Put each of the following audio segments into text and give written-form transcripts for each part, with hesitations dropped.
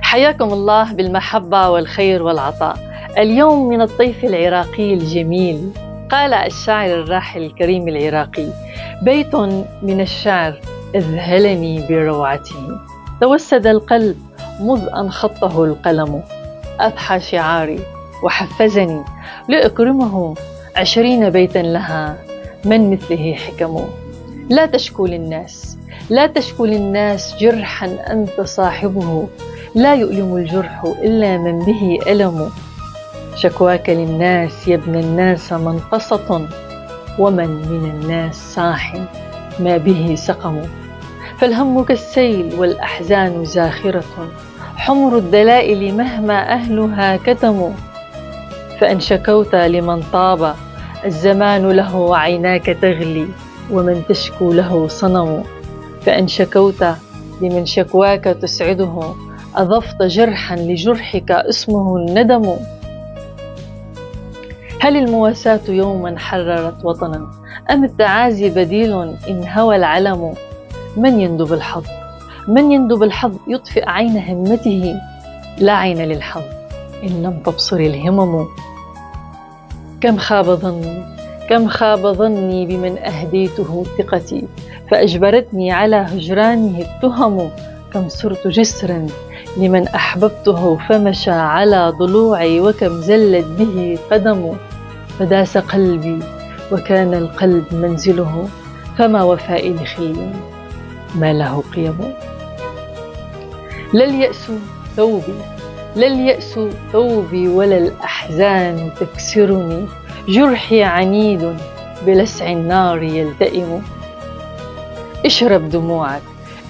حياكم الله بالمحبة والخير والعطاء. اليوم من الطيف العراقي الجميل. قال الشاعر الراحل الكريم العراقي: بيت من الشعر أذهلني بروعته، توسد القلب مذ أن خطه القلم، أضحى شعاري وحفزني لأكرمه 20 بيتا لها من مثله حكم. لا تشكو للناس، لا تشكو للناس جرحا أنت صاحبه، لا يؤلم الجرح إلا من به ألم. شكواك للناس يا ابن الناس منقصة، ومن من الناس صاح ما به سقم. فالهم كالسيل والأحزان زاخرة، حمر الدلائل مهما أهلها كتموا. فإن شكوت لمن طاب الزمان له وعيناك تغلي، ومن تشكو له صنم. فإن شكوت لمن شكواك تسعده، أضفت جرحا لجرحك اسمه الندم. هل المواساة يوما حررت وطنا، أم التعازي بديل إن هوى العلم؟ من يندب الحظ، من يندب الحظ يطفئ عين همته، لا عين للحظ إن لم تبصر الهمم. كم خاب ظني، كم خاب ظني بمن أهديته ثقتي، فأجبرتني على هجرانه التهم. كم صرت جسرا لمن أحببته فمشى على ضلوعي، وكم زلت به قدم. فداس قلبي وكان القلب منزله، فما وفائي لخل ما له قيم. لا اليأس ثوبي، لا اليأس ثوبي ولا الأحزان تكسرني، جرحي عنيد بلسع النار يلتئم. اشرب دموعك،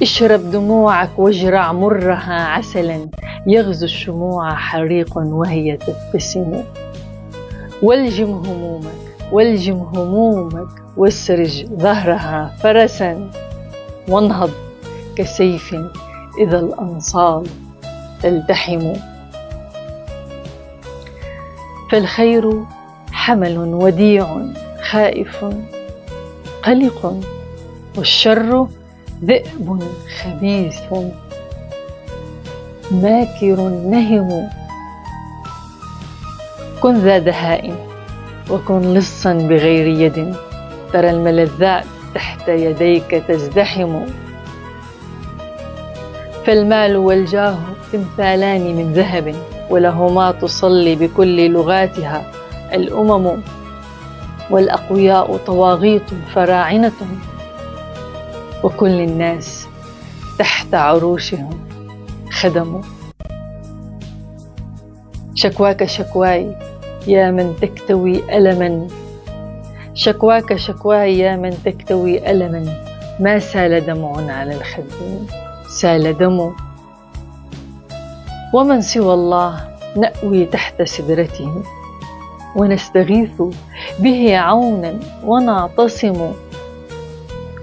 اشرب دموعك واجرع مرها عسلا، يغزو الشموع حريق وهي تبتسم. والجم همومك، والجم همومك واسرج ظهرها فرسا، وانهض كسيف إذا الأنصال تلتحم. فالخير حمل وديع خائف قلق، والشر ذئب خبيث ماكر نهم. كن ذا دهاء وكن لصا بغير يد، ترى الملذات تحت يديك تزدحم. فالمال والجاه تمثالان من ذهب، ولهما تصلي بكل لغاتها الأمم. والأقوياء طواغيت فراعنة، وكل الناس تحت عروشهم خدم. شكواك شكواي يا من تكتوي ألما، شكواك شكواي يا من تكتوي ألما، ما سال دمع على الخد سال دم. ومن سوى الله نأوي تحت سدرته، ونستغيث به عونا ونعتصم.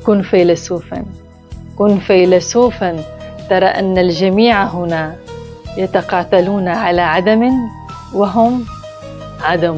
كن فيلسوفا، كن فيلسوفا، ترى أن الجميع هنا يتقاتلون على عدم وهم عدم.